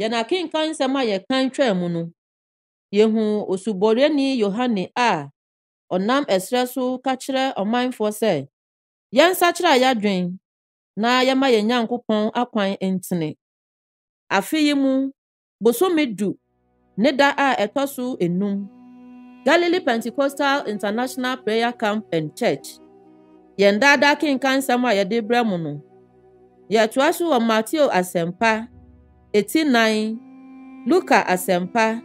Yana kenkan nsɛm a yɛkan twaa mu no, yehu Osubɔreni Yohane a ɔnam ɛserɛ so ka kyerɛ ɔmanfoɔ sɛ, yɛnsakyera yɛadwen na yɛmma yɛn Nyankopɔn akwan ntene. Afe yi mu, bosome du ne da a ɛtɔ so 5, Galilee Pentecostal International Prayer Camp and Church. Yɛn daadaa kenkan nsɛm a yɛde brɛ mo no, yɛtoa so wɔ Mateo Asɛmpa, eti 4, Luka Asɛmpa,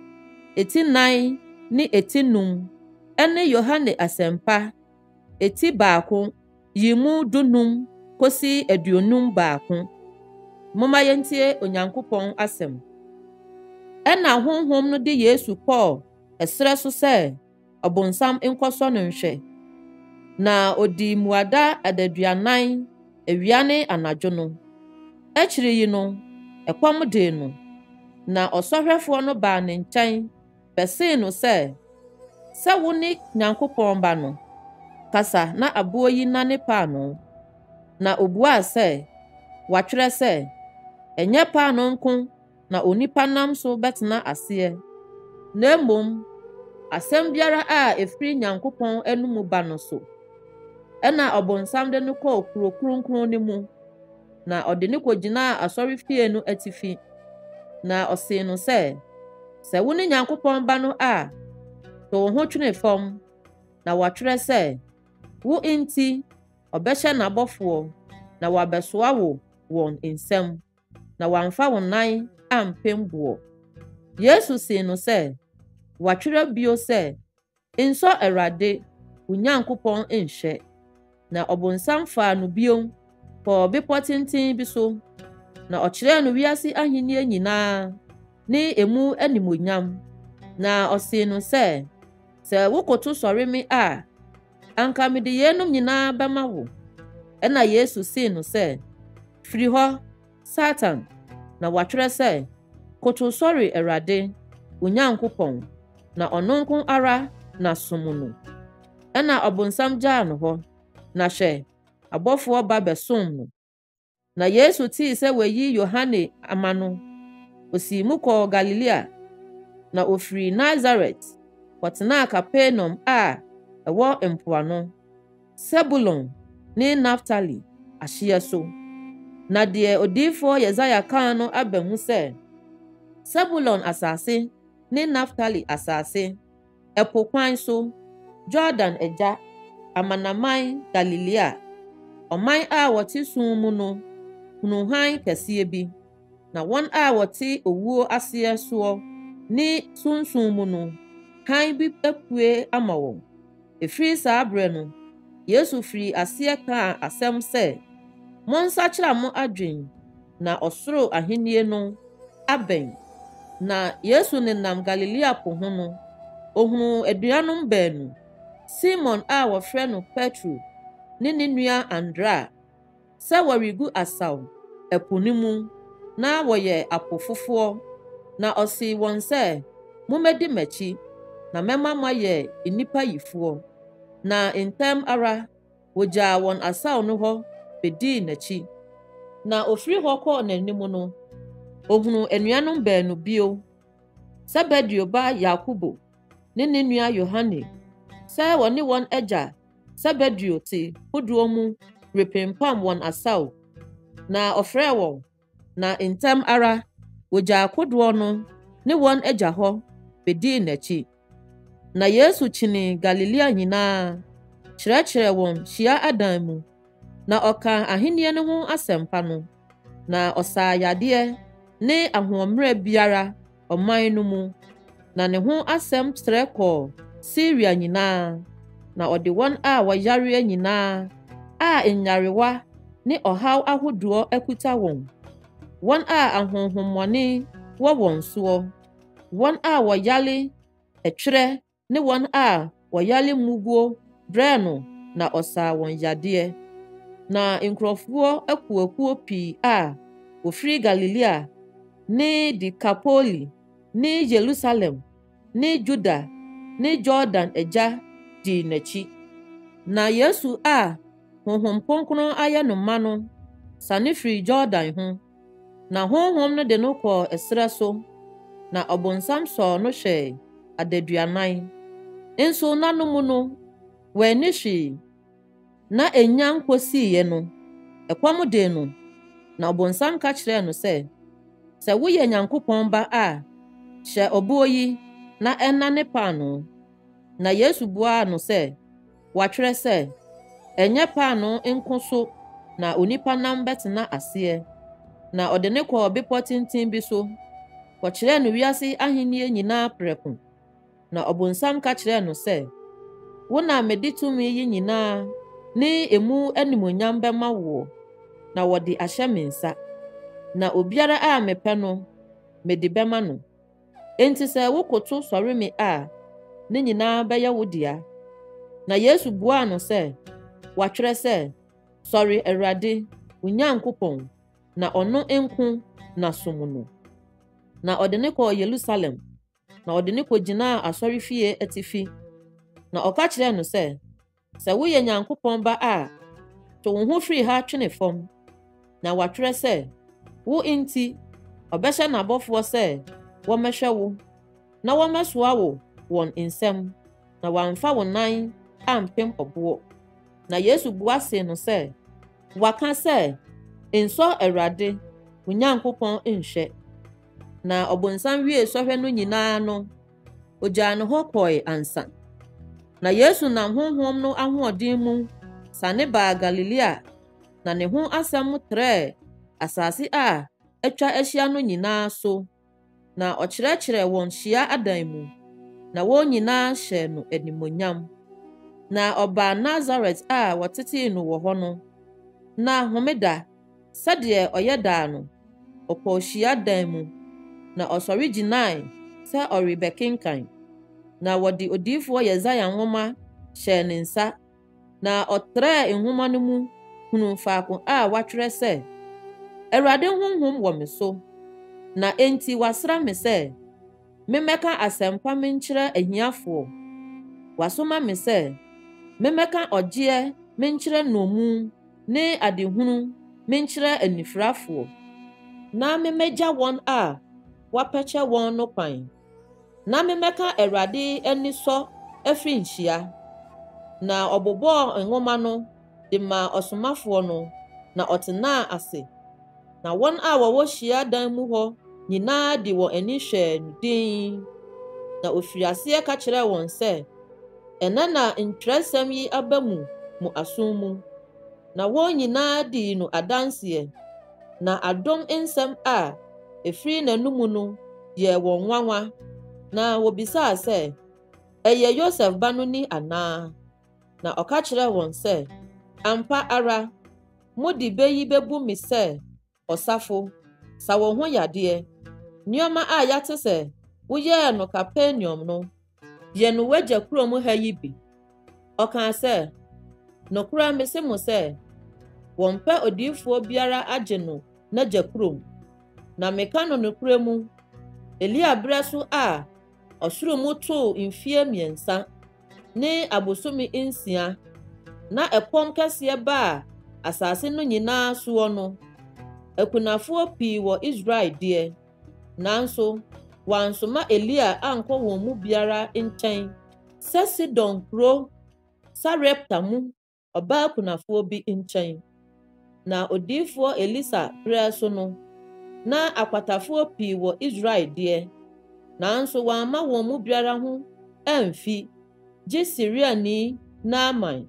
eti 4 ne eti 5, ɛne Yohane Asɛmpa, eti 1 yi mu 15 kosi 51. Momma yɛntie Onyankopɔn asɛm. Ɛna honhom no de Yesu kɔɔ ɛserɛ so sɛ ɔbonsam nkɔsɔ no nhwɛ. Na odi mmuada adaduanan awia ne anadwo no. Akyiri yi no, ɛkɔm dee no. Na ɔsɔhwɛfoɔ no baa ne nkyɛn bɛsee no sɛ wo ne Nyankopɔn Ba no, kasa na aboɔ yi nane paano. Na obuaa sɛ, wɔatwerɛ sɛ, ɛnyɛ paano nko na onipa nam so bɛtena aseɛ, na mmom, asɛm biara a efiri Nyankopɔn anom ba no so. Ɛna ɔbonsam de no kɔɔ kurow kronkron no mu, na ɔde no kogyinaa asɔrefie no atifi. Na ɔsee no sɛ wo ne Nyankopɔn Ba no a, to wo ho twene fam, na wɔatwerɛ sɛ, wo nti, ɔbɛhyɛ n'abɔfoɔ, na wɔabɛsoa wo wɔn nsam, na wɔamfa wo nan ampem boɔ. Yesu see no sɛ, wɔatwerɛ bio sɛ, nsɔ Awurade, wo Nyankopɔn nhyɛ. Na ɔbonsam faa no bio kɔɔ bepɔw tenten bi so, na ɔkyerɛɛ no wiase ahenni nyinaa ne emu animuonyam. Na ɔsee no sɛ wokoto sɔre me a, anka mede yeinom nyinaa bɛma wo. Ɛna Yesu see no sɛ, firi hɔ, Satan, na wɔatwerɛ sɛ, koto sɔre Awurade, wo Nyankopɔn, na ɔno nko ara na som no. Ɛna ɔbonsam gyaa no hɔ. Na hwɛ, abɔfoɔ ba bɛsom no. Na Yesu tii sɛ wɔayi Yohane ama no, osii mu kɔɔ Galilea. Na ofiri Nasaret kɔtenaa Kapernaum a ɛwɔ mpoano, Sebulon ne Naftali ahyeɛ so. Na deɛ odiyifo Yesaia kaa no aba mu sɛ, Sebulon asase ne Naftali asase, ɛpo kwan so, Yordan agya, amanaman Galilea, ɔman a wɔte sum mu no, hunu hann kɛseɛ bi. Na wɔn a wɔte owuo aseɛ soɔ ne sunsum mu no, hann bi apue ama wɔn. Efiri saa bere no, Yesu firi aseɛ kaa asɛm sɛ, monsakyera mo adwen, na ɔsoro ahenni no abɛn. Na Yesu nenam Galilea po ho no, ohunu aduanom baanu, Simon a wɔfrɛ no Petro ne ne nua Andrea, sɛ wɔregu asaw ɛpo no mu, na wɔyɛ apofofoɔ. Na ɔsee wɔn sɛ, mommedi m'akyi, na mɛma moayɛ nnipa yifoɔ. Na ntɛm ara, wogyaa wɔn asaw no hɔ bedii n'akyi. Na ofiri hɔ kɔɔ n'anim no, ohunu anuanom baanu bio, Sebedeo ba Yakobo ne ne nua Yohane, sɛ wɔne wɔn agya Sebedeo te kodoɔ mu repempam wɔn asaw. Na ɔfrɛɛ wɔn, na ntɛm ara, wogyaa kodoɔ no ne wɔn agya hɔ bedii n'akyi. Na Yesu kyinii Galilea nyinaa, kyerɛkyerɛ wɔn hyia adan mu, na ɔkaa ahenni no ho asɛmpa no, na ɔsaa yadeɛ ne ahoɔmmerɛ biara ɔman no mu. Na ne ho asɛm trɛ kɔɔ Siria nyinaa, na ɔde wɔn a wɔyare nyinaa a nyarewa ne ɔhaw ahodoɔ akuta wɔn, wɔn a ahonhommɔne wɔ wɔn soɔ, wɔn a wɔyale ɛtwerɛ ne wɔn a wɔyale mmuguo brɛɛ no, na ɔsaa wɔn yadeɛ. Na nkurɔfoɔ akuokuo pii a wofiri Galilea ne Dekapoli ne Yerusalem ne Juda ne Yordan agya dii n'akyi. Na Yesu a Honhom Kronkron ayɛ no ma no, sane firi Yordan ho. na honhom no de no kɔ ɛserɛ so, na ɔbonsam sɔɔ no hwɛ adaduanan. Nso n'anom no wɔanni hwee, na enya nkosiiɛ no, ɛkɔm de no, na ɔbonsam ka kyerɛɛ no sɛ woyɛ Nyankopɔn Ba a, hyɛ ɔboɔ yi na ɛnane paano. Na Yesu buaa no sɛ, wɔatwerɛ sɛ, ɛnyɛ paano nko so na onipa nam bɛtena aseɛ. Na ɔde ne kɔɔ bepɔw tenten bi so, wɔkyerɛɛ no wiase ahenni nyinaa prɛko. Na ɔbonsam ka kyerɛɛ no sɛ, wo na mede tumi yi nyinaa ne emu animonyam bɛma wo, na wɔde ahyɛ me nsa. Na obiara a mepɛ no, mede bɛma no. Enti sɛ wokoto sɔre me a, ne nyinaa bɛyɛ wo dea. Na Yesu buaa no sɛ, wɔatwerɛ sɛ, sɔre Awurade, wo Nyankopɔn, na ɔno nko na som no. Na ɔde ne kɔɔ Yerusalem, na ɔde ne kogyinaa asɔrefie atifi. Na ɔka kyerɛɛ no sɛ woyɛ Nyankopɔn Ba a, to wo ho firi ha twene fam. Na wɔatwerɛ sɛ, wo nti, ɔbɛhyɛ n'abɔfoɔ sɛ wɔmmɛhwɛ wo, na wɔmmɛsoa wo wɔn nsɛm, na wɔamfa wo nan ampem ɔboɔ. Na Yesu bua see no sɛ, wɔaka sɛ, nsɔ Awurade, wo Nyankopɔn nhwɛ. Na ɔbonsam wie sɔhwɛ no nyinaa no, ogyaa no hɔ kɔe ansa. Na Yesu nam honhom no ahoɔden mu sane baa Galilea, na ne ho asɛm trɛɛ asase a atwa ahyia no nyinaa so, na ɔkyerɛkyerɛɛ wɔn hyia adan mu, na wɔn nyinaa hyɛɛ no animonyam. Na ɔbaa Nasaret a wɔtetee no wɔ hɔ no, na homeda, sɛdeɛ ɔyɛ daa no, ɔkɔɔ hyiadan mu, na ɔsɔre gyinae sɛ ɔrebɛkenkan. Na wɔde odiyifoɔ Yesaia nhoma hyɛɛ ne nsa, na ɔtrɛɛ nhoma no mu hunu faako a wɔatwerɛ sɛ, Awurade honhom wɔ me so, na enti wasra me sɛ memmɛka asɛmpa menkyerɛ ahiafoɔ. Wasoma me sɛ memmɛka ɔgyeɛ menkyerɛ nnommum ne adehunu menkyerɛ anifurafoɔ, na memmɛgya wɔn a wɔapɛkyɛ wɔn no kwan, na memmɛka Awurade anisɔ afiri nhyia. Na ɔbobɔɔ nhoma no de maa ɔsomafoɔ no, na ɔtenaa ase. Na wɔn a wɔwɔ hyiadan mu hɔ nyinaa de wɔn ani hwɛɛ no dinn. Na ofiri aseɛ ka kyerɛɛ wɔn sɛ, ɛnnɛ na ntwerɛsɛm yi aba mu asom mu. Na wɔn nyinaa dii no adanseɛ, na adom nsɛm a efiri n'anom no yɛɛ wɔn nwanwa. Na wobisaa sɛ, ɛyɛ Yosef ba no ni anaa? Na ɔka kyerɛɛ wɔn sɛ, ampa ara, mode bɛyi bɛbu me sɛ ɔsafo, sa wɔn ho yadeɛ. Nneɛma a yɛate sɛ woyɛɛ no Kapernaum no, yɛ no w'agya kurom ha yi bi. Ɔkaa sɛ, nokora mese mo sɛ, wɔmpɛ odiyifoɔ biara agye no n'agya kurom. Na meka no nokora mu, Elia berɛ so a ɔsoro mu too mfeɛ 3 ne abosomi 6, na ɛkɔm kɛseɛ baa asase no nyinaa soɔ no, akunafoɔ pii wɔ Israel deɛ, nanso wansoma Elia ankɔ wɔn mu biara nkyɛn sɛ Sidon kuro Sarepta mu ɔbaa kunafoɔ bi nkyɛn. Na odiyifoɔ Elisa berɛ so no, na akwatafoɔ pii wɔ Israel deɛ, nanso wamma wɔn mu biara ho amfi, gye Siriani Naaman.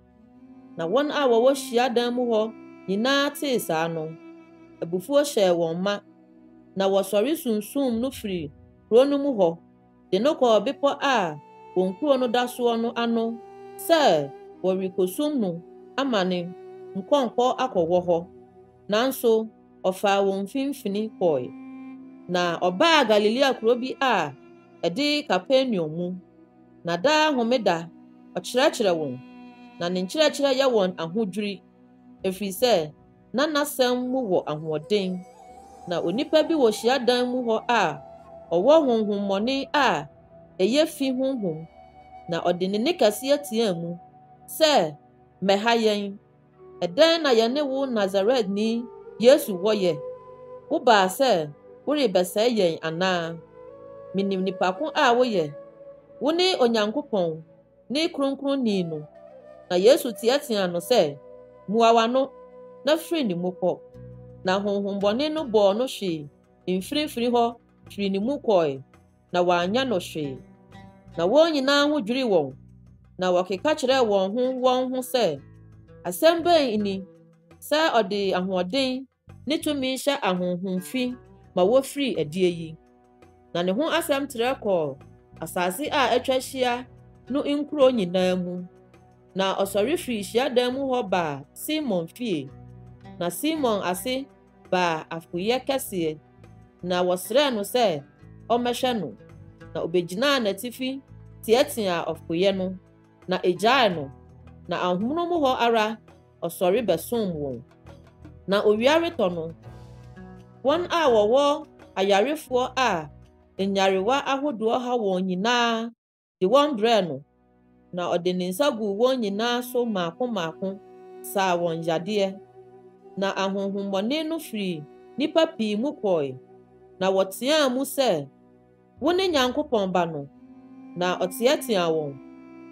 Na wɔn a wɔwɔ hyiadan mu hɔ nyinaa tee saa no, abufuo hyɛɛ wɔn ma, na wɔsɔre sunsum no firi kuro no mu hɔ, de no kɔɔ bepɔ a wɔn kuro no da soɔ no ano, sɛ wɔrekosum no ama ne nkɔnkɔ akɔwɔ hɔ. Nanso ɔfaa wɔn mfimfini kɔe. Na ɔbaa Galilea kuro bi a ɛde Kapernaum mu, na daa homeda ɔkyerɛkyerɛ wɔn, na ne nkyerɛkyerɛ yɛ wɔn ahodwiri, ɛfiri sɛ na n'asɛm mu wɔ ahoɔden. Na onipa bi wɔ hyiadan mu hɔ a ɔwɔ honhommɔne a ɛyɛ fi honhom, na ɔde ne nne kɛseɛ teɛɛ mu sɛ, mmɛha yɛn. Ɛdɛn na yɛne wo Nasaretni Yesu wɔ yɛ? Woba sɛ worebɛsɛe yɛn anaa? Minim nipa ko a woyɛ. Wo ne Onyankopɔn ne Kronkronni no. Na Yesu teatea no sɛ, mua w'ano na firi ne mu kɔ. Na honhom bɔne no bɔɔ no hwee mfirifiri hɔ firi ne mu kɔe, na wanyɛ no hwee. Na wɔn nyinaa ho dwiri wɔn, na wɔkeka kyerɛɛ wɔn ho sɛ, asɛm bɛn ni sɛ ɔde ahoɔden ne tumi hyɛ ahonhom fi ma wofiri adie yi. Na ne ho asɛm trɛ kɔɔ asase a atwa ahyia no nkuro nyinaa mu. Na ɔsɔre firi hyiadan mu hɔ baa Simon fie. Na Simon ase baa afoyɛ kɛseɛ, na wɔsrɛɛ no sɛ ɔmmɛhwɛ no. Na obegyinaa n'atifi teatea ɔfoyɛ no, na egyaee no. Na ahonom hɔ ara ɔsɔre bɛsom wɔn. Na owia retɔ no, wɔn a wɔwɔ ayarefoɔ a nyarewa ahodoɔ ha wɔn nyinaa de wɔn brɛɛ no. Na ɔde ne nsa guu wɔn nyinaa so maako saa wɔn yadeɛ. Na ahonhommɔne no firi nnipa pii mu kɔe, na wɔteaa mu sɛ, wo ne Nyankopɔn Ba no. Na ɔteatea wɔn,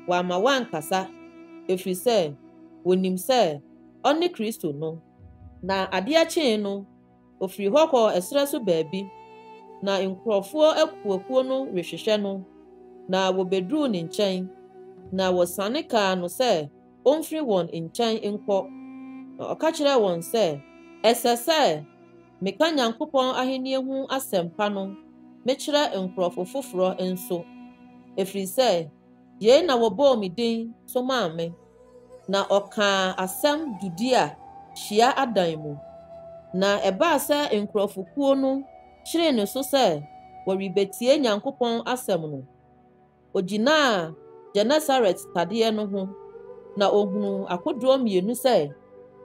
wamma wankasa, ɛfiri sɛ wonim sɛ ɔne Kristo no. Na adeɛ kyee no, ofiri hɔ kɔɔ ɛserɛ so baabi. Na nkurɔfoɔ akuokuo no rehwehwɛ no, na wobeduruu ne nkyɛn. Na wɔsane kaa no sɛ ɔmfiri wɔn nkyɛn nkɔ. Na ɔka kyerɛɛ wɔn sɛ, ɛsɛ sɛ meka Nyankopɔn ahenni ho asɛmpa no mekyerɛ nkurɔfo foforɔ nso, ɛfiri sɛ yei na wɔbɔɔ me din so maa me. Na ɔkaa asɛm dudi a hyia adan mu. Na ɛbaa sɛ nkurɔfokuo no kyeree ne so sɛ wɔrebetie Nyankopɔn asɛm no. Ogyinaa Genesaret tadeɛ no ho, na ohunu akodoɔ mmienu sɛ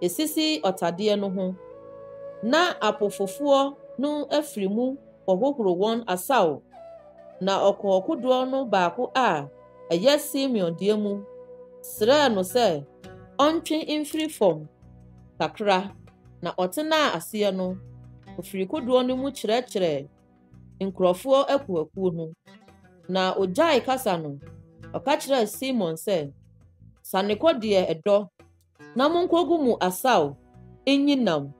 esisi ɔtadeɛ no ho. Na apofofoɔ no afiri mu kɔhohoro wɔn asaw. Na ɔkɔɔ kodoɔ no baako a ɛyɛ Simeon deɛ mu, srɛɛ no sɛ ɔntwe mfiri fam kakra. Na ɔtenaa aseɛ no, ofiri kodoɔ no mu kyerɛkyerɛɛ nkurɔfoɔ akuakuo no. Na ogyae kasa no, ɔka kyerɛɛ Simon sɛ, sane kɔ deɛ ɛdɔ, na monkogu mu asaw nyi nam.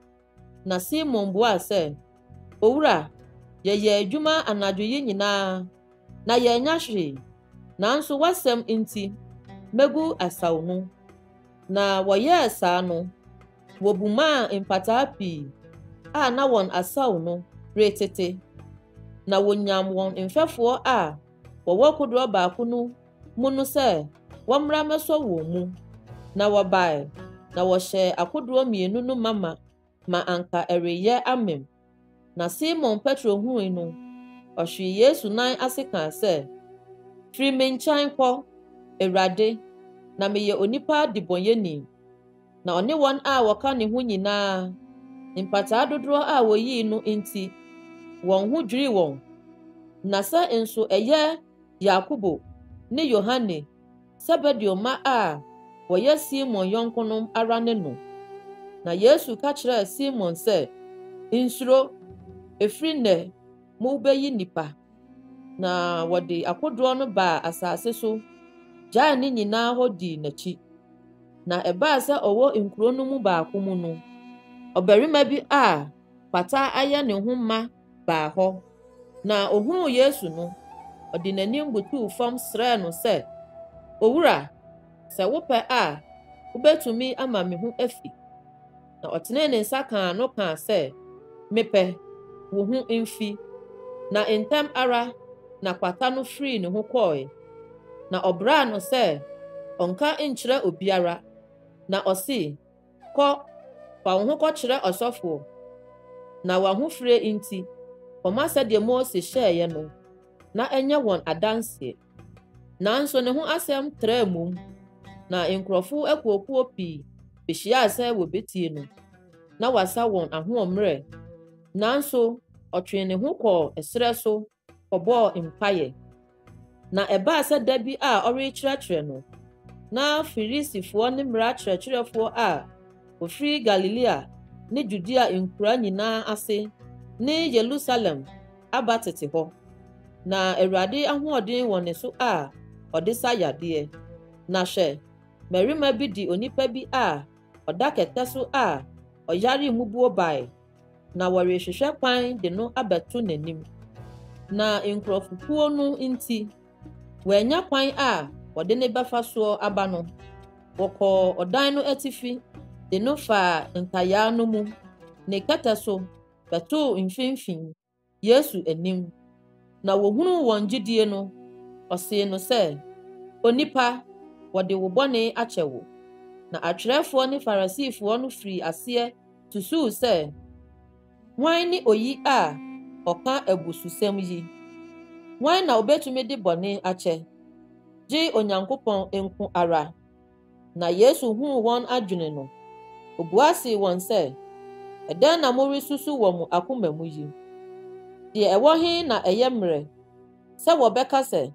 Na Simon buaa sɛ, Owura, yɛyɛ adwuma anadwo yi nyinaa, na yɛanya hwee, nanso w'asɛm nti, megu asaw no. Na wɔyɛɛ saa no, wobumaa mpataa pii a na wɔn asaw no retete. Na wonyam wɔn mfɛfoɔ a wɔwɔ kodoɔ baako no mu no sɛ wɔmmra mmɛsɔ wɔn mu. Na wɔbae, na wɔhyɛɛ akodoɔ mmienu no ma anka ɛreyɛ amem. Na Simon Petro hui no, ɔhwee Yesu nan ase kaa sɛ, firi me nkyɛn kɔ, Awurade, na meyɛ onipa debɔnyɛni. Na ɔne wɔn a wɔka ne ho nyinaa, mpataa dodoɔ a woyii no nti, wɔn ho dwirii wɔn. Na sɛ nso ɛyɛ Yakobo ne Yohane, Sebedeo mma a wɔyɛ Simon yɔnkonom ara ne no. Na Yesu ka kyerɛɛ Simon sɛ, nsuro, ɛfiri nnɛ mobɛyi nnipa. Na wɔde akodoɔ no baa asase so, gyaee ne nyinaa hɔ dii n'akyi. Na ɛbaa sɛ ɔwɔ nkuro no mu baako mu no, ɔbarima bi a kwata ayɛ ne ho ma baa hɔ. Na ohuu Yesu no, ɔde n'anim butuu fam srɛɛ no sɛ, Owura, sɛ wopɛ a, wobɛtumi ama me ho afi. Na ɔtenee ne nsa kaa no kaa sɛ, mepɛ, wo ho mfi. Na ntɛm ara na kwata no firi ne ho kɔe. Na ɔbraa no sɛ ɔnka nkyerɛ obiara. Na ɔse, kɔ, fa wo ho kɔkyerɛ ɔsɔfo, na w'ahofire nti, kɔma sɛdeɛ Mose hyɛeɛ no, na ɛnyɛ wɔn adanseɛ. Nanso ne ho asɛm trɛɛ mmom, na nkurɔfo akuokuo pii behyiaa sɛ wobetie no, na wasa wɔn ahoɔmmerɛ. Nanso ɔtwee ne ho kɔɔ ɛserɛ so kɔbɔɔ mpaeɛ. Na ɛbaa sɛ da bi a ɔrekyerɛkyerɛ no, na Farisifoɔ ne mmara kyerɛkyerɛfoɔ a wofiri Galilea ne Judea nkuraa nyinaa ase ne Jerusalem aba tete hɔ, na Awurade ahoɔden wɔ ne so a ɔde sa yadeɛ. Na hwɛ, mmarima bi di onipa bi a ɔda kɛtɛ so a ɔyare mmubuo bae, na wɔrehwehwɛ kwan de no abɛto n'anim. Na nkurɔfokuo no nti, wɔanya kwan a wɔde ne bɛfa soɔ aba no. Wɔkɔɔ ɔdan no atifi de no faa ntayaa no mu, ne kɛtɛ so, bɛtoo mfimfini Yesu anim. Na wohuu wɔn gyidie no, ɔsee no sɛ, “Onipa, wɔde wo bɔne akyɛ wo.” Na atwerɛfoɔ ne Farisifoɔ no firi aseɛ susuw sɛ, “Hwan ne oyi a ɔka abususɛm yi? Hwan na obetumi de bɔne akyɛ? Gye Onyankopɔn nko ara.” Na Yesu huu wɔn adwene no, obuasee wɔn sɛ, “Ɛdɛn na moresusuw wɔ mo akoma mu yi? Deɛ ɛwɔ he na ɛyɛ mmerɛ, sɛ wɔbɛka sɛ,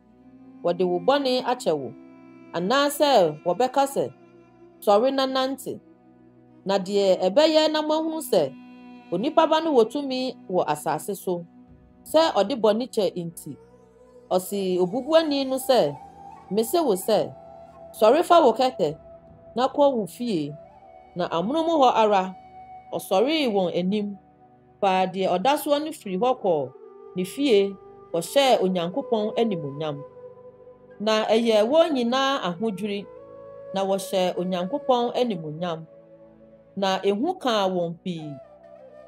‘Wɔde wo bɔne akyɛ wo,’ anaasɛ wɔbɛka sɛ, ‘Sɔre na nante’? Na deɛ ɛbɛyɛ na moahunu sɛ Onipa Ba no wɔ tumi wɔ asase so, sɛ ɔde bɔne kyɛ nti, ɔsee obubuani no sɛ, ‘Mise wo sɛ, sɔre fa wo kɛtɛ na kɔ wo fie.’ Na amonom hɔ ara, ɔsɔree wɔn anim, faa deɛ ɔda soɔ no firi hɔ kɔɔ ne fie kɔhyɛɛ Onyankopɔn animuonyam. Na ɛyɛɛ wɔn nyinaa ahodwiri, na wɔhyɛɛ Onyankopɔn animuonyam. Na ehu kaa wɔn pii,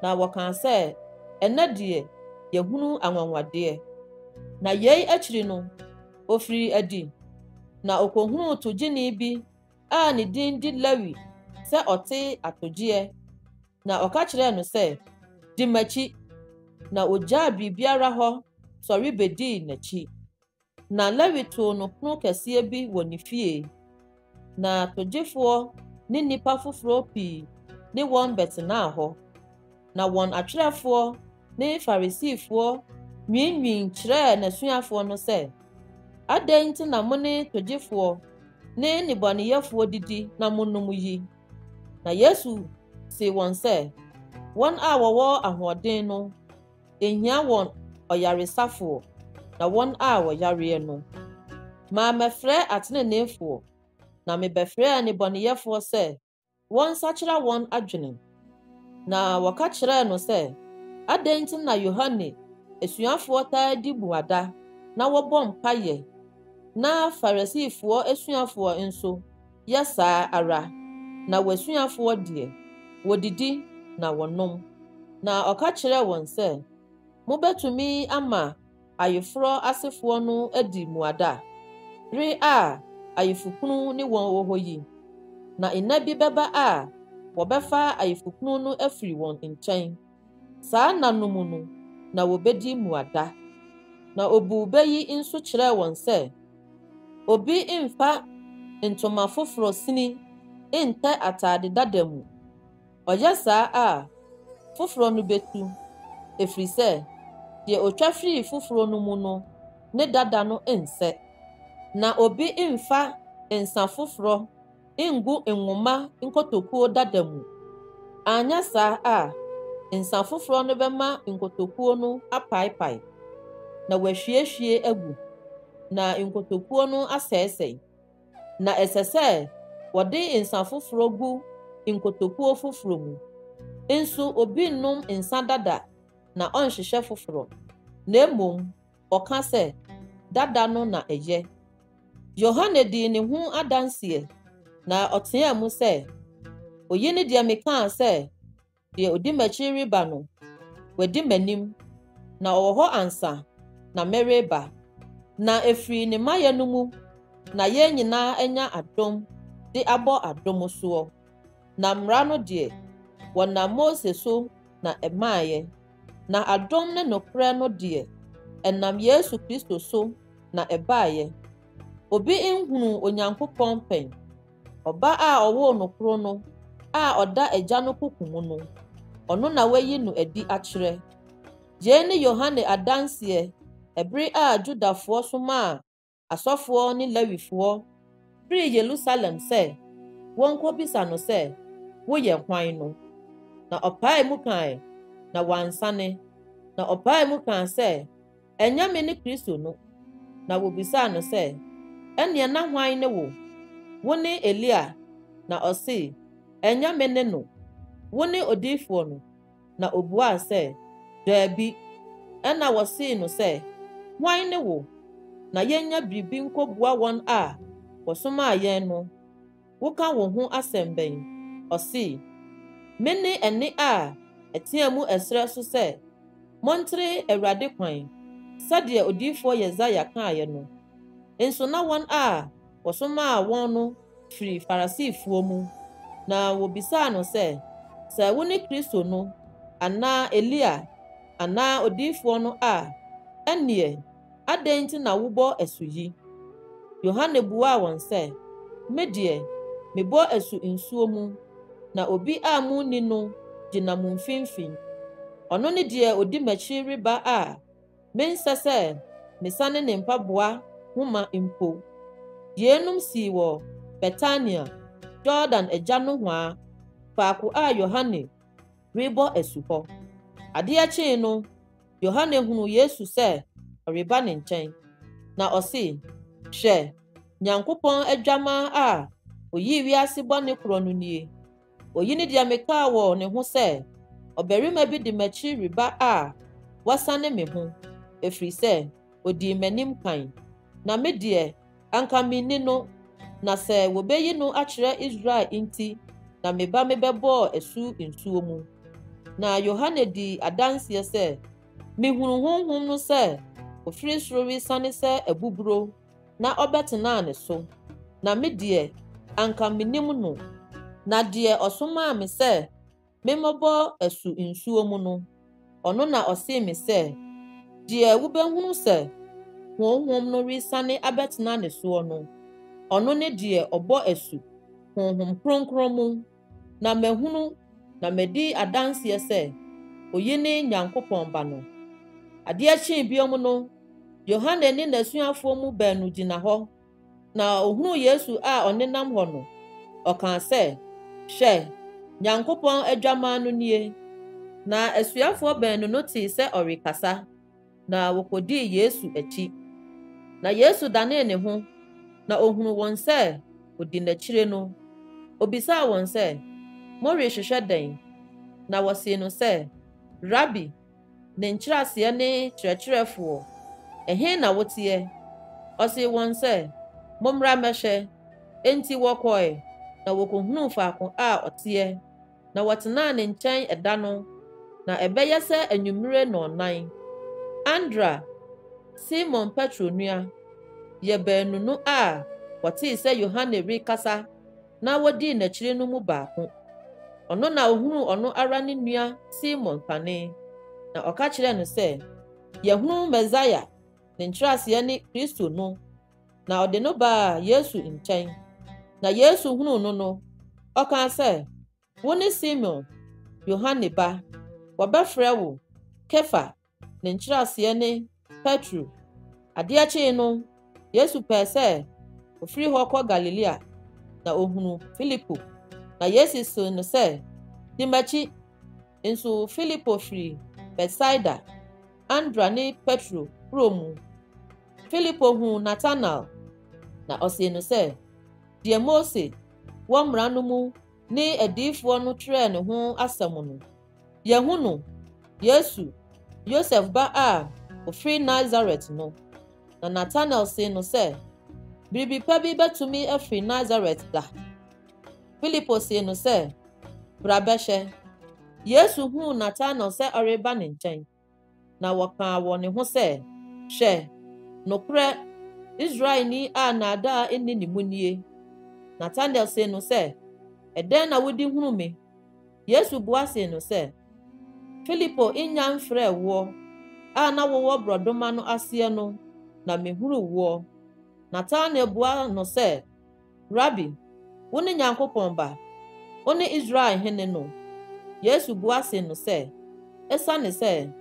na wɔkaa sɛ, “Ɛnnɛ deɛ, yɛahunu anwanwadeɛ.” Na yei akyiri no, ofiri adi, na okohuu togyeni bi a ne din de Lewi sɛ ɔte atogyeɛ. Na ɔka kyerɛɛ no sɛ, “Di m'akyi.” Na ogyaa biribiara hɔ, sɔre bedii n'akyi. Na Lewi too no pono kɛseɛ bi wɔ ne fie. Na togyefoɔ ne nnipa foforo pii ne wɔn bɛtenaa hɔ. Na wɔn atwerɛfoɔ ne Farisifoɔ nwiinwii kyerɛɛ n'asuafoɔ no sɛ, “Adɛn nti na mo ne togyefoɔ ne nnebɔneyɛfoɔ didi na monom yi?” Na Yesu see wɔn sɛ, wɔn a wɔwɔ ahoɔden no, ehia wɔn ɔyaresafoɔ, na wɔn a wɔyareɛ no. Mammɛfrɛ atreneefoɔ, na mebɛfrɛɛ nnebɔneyɛfoɔ sɛ wɔnsakyera wɔn adwene. Na wɔka kyerɛɛ no sɛ, “Adɛn nti na Yohane asuafoɔ taa di mmuada na wɔbɔ mpaeɛ, na Farisifoɔ asuafoɔ nso yɛ saa ara, na w'asuafoɔ deɛ, wodidi na wɔnom?” Na ɔka kyerɛɛ wɔn sɛ, “Mobɛtumi ama ayeforɔ asefoɔ no adi mmuada, bere a ayefokunu ne wɔn wɔ hɔ yi? Na nna bi bɛba a wɔbɛfa ayefokunu no afiri wɔn nkyɛn. Saa nna no mu no, na wobedi mmuada.” Na obuu bɛ yi nso kyerɛɛ wɔn sɛ, “Obi mfa ntoma foforo sini ntɛ atade dada mu. Ɔyɛ saa a, foforo no betu, efiri sɛ, deɛ otwa firi foforo no mu no ne dada no nsɛ. Na obi mfa nsa foforo ngu nwoma nkotokuo dada mu. Anyɛ saa a, nsa foforo no bɛma nkotokuo no apaapae, na wɔahwiehwie agu, na nkotokuo no asɛesɛe. Na ɛsɛ sɛ wɔde nsa foforo gu nkotokuo foforo mu. Nso obi nnom nsa dada na ɔnhyehyɛ foforo, na mmom ɔka sɛ, dada no na ɛyɛ.” Yohane dii ne ho adanseɛ, na ɔteɛɛ mu sɛ, “Oyi ne deɛ mekaa sɛ, deɛ odi m'akyi reba no, wadi m'anim, na ɔwɔ hɔ ansa na mereba. Na efiri ne mayɛ no mu, na yɛn nyinaa anya adom de abɔ adom soɔ. Na mmara no deɛ, wɔnam Mose so na ɛmaeɛ, na adom ne nokorɛ no deɛ, ɛnam Yesu Kristo so na ɛbaeɛ. Obi nhunu Onyankopɔn pɛn. Ɔba a ɔwoo no koro no, a ɔda Agya no koko mu no, ɔno na wayi no adi akyerɛ.” Yei ne Yohane adanseɛ ɛbere a Judafoɔ somaa asɔfoɔ ne Lewifoɔ firi Yerusalem sɛ wɔnkɔbisa no sɛ, “Woyɛ hwan no?” Na ɔpaee mu kae, na wansane. na ɔpae mu kaa sɛ, ɛnyɛ me ne Kristo no. Na wobisaa no sɛ, ɛneɛ na hwan ne wo? Wo ne Elia? Na ɔse, ɛnyɛ me ne no. Wo ne odiyifoɔ no? Na obuaa sɛ, daabi. Ɛna wɔsee no sɛ, hwan ne wo? Na yenya biribi nkɔbua wɔn a wɔsomaa yɛn no. Woka wo ho asɛm bɛn? Ɔse, me ne ɛne a ɛteɛ mu ɛsrɛ so sɛ, montere Awurade kwan, sɛdeɛ odiyifoɔ Yesaia kaeɛ no. Nso na wɔn a wɔsomaa wɔn no firi Farisifoɔ mu, na wobisaa no sɛ wo ne Kristo no, anaa Elia, anaa odiyifoɔ no a, ɛneɛ, adɛn nti na wobɔ asu yi? Yohane buaa wɔn sɛ, me deɛ, mebɔ asu nsuo mu, na obi a munni no gyina mo mfimfini. Ɔno ne deɛ odi m'akyi reba a mensɛ sɛ mesane ne mpaboa ho ma mpo. Yeinom sii wɔ Betania, Jordan agya nohoa, faako a Yohane rebɔ asu hɔ. Adeɛ kyee no, Yohane hunu Yesu sɛ ɔreba ne nkyɛn, na ɔse, hwɛ, Nyankopɔn adwamma a oyii wiase bɔne korɔ no nie. Oyi ne deɛ mekaa wɔ ne ho sɛ, ɔbarima bi de m'akyi reba a wasane me ho, ɛfiri sɛ odii m'anim kan. Na me deɛ, anka minni no, na sɛ wobeyi no akyerɛ Israel nti, na meba mebɛbɔɔ asu nsuo mu. Na Yohane di adanseɛ sɛ, mihunu honhom no sɛ ofiri soro resiane sɛ abuburo, na ɔbɛtenaa ne so. Na me deɛ, anka minnim no. Na deɛ ɔsomaa me sɛ memmɔbɔ asu nsuo mu no, ɔno na ɔsee me sɛ, deɛ wobɛhunu sɛ honhom no resiane abɛtena ne soɔ no, ɔno ne deɛ ɔbɔ asu Honhom Kronkron mu. Na mahunu na madi adanseɛ sɛ oyi ne Nyankopɔn Ba no. Adeɛ kyee biom no, Yohane ne n'asuafoɔ mu baanu gyina hɔ, na ohunuu Yesu a ɔnenam hɔ no. Ɔkaa sɛ, hwɛ, Nyankopɔn adwamma no nie. Na asuafoɔ baanu no tee sɛ ɔrekasa, na wokodii Yesu akyi. Na Yesu danee ne ho, na ohunu wɔn sɛ odi n'akyire no. Obisaa wɔn sɛ, morehwehwɛ dɛn? Na wɔsee no sɛ, Rabi, ne nkyerɛaseɛ ne kyerɛkyerɛfoɔ, ɛhe na woteɛ? Ɔsee wɔn sɛ, mommra mmɛhwɛ. Enti wɔkɔe, na wokohunuu faako a ɔteɛ, na wɔtenaa ne nkyɛn ɛda no, na ɛbɛyɛ sɛ anwummere nnɔnnan. Andra, Simon Petro nua, yɛ baanu no a wɔtee sɛ Yohane rekasa na wodii n'akyiri no mu baako. Ɔno na ohunuu ɔno ara ne nua Simon kane, na ɔka kyerɛɛ no sɛ, yɛhunu Mesaia, ne nkyerɛaseɛ ne Kristo no, na ɔde no baa Yesu nkyɛn. Na Yesu hunuu no no, ɔkaa sɛ, wo ne Simon, Yohane ba, wɔbɛfrɛ wo Kefa, ne nkyerɛaseɛ ne Petro. Adeɛ kyee no, Yesu pɛɛ sɛ ofiri hɔ kɔ Galilea, na ohunu Filipo. Na Yesu soo no sɛ, di m'akyi. Nso Filipo firi Betsaida, Andra ne Petro kurom mu. Filipo huu Natanel, na ɔsee no sɛ, deɛ Mose wɔ mmara no mu ne adiyifoɔ no twerɛɛ ne ho asɛm no. Yɛhu no, Yesu, Yosef ba a ofiri Nasaret no. Na Natanel see no sɛ, biribi pa bi bɛtumi afiri Nasaret da. Filipo see no sɛ, bra bɛhwɛ. Yesu huu Natanel sɛ ɔreba ne nkyɛn, na wɔkaa wɔ ne ho sɛ, hwɛ, nokorɛ, Israelni a nnaadaa nni ne mu nie. Natanel see no sɛ, ɛdɛn na wodi hunu me? Yesu bua see no sɛ, Filipo nnya mfrɛ woɔ a na wowɔ borɔdɔma no aseɛ no, na mehuru woɔ. Natanel bua no sɛ, Rabi, wo ne Nyankopɔn Ba, wo ne Israel hene no. Yesu bua see no sɛ, ɛsiane sɛ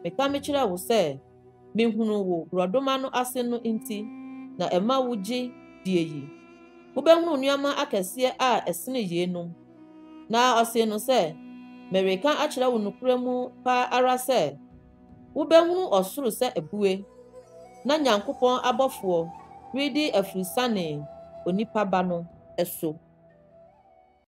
meka mekyerɛ wo sɛ mehunu wo borɔdɔma no ase no nti, na ɛma wo gye die yi. Wobɛhunu nneɛma akɛseɛ a ɛsene yeinom. Na ɔsee no sɛ, mereka akyerɛ wo nokorɛ mu pa ara sɛ, Wobɛhunu ɔsoro sɛ abue, na Nyankopɔn abɔfoɔ redi afurusane Onipa Ba no so.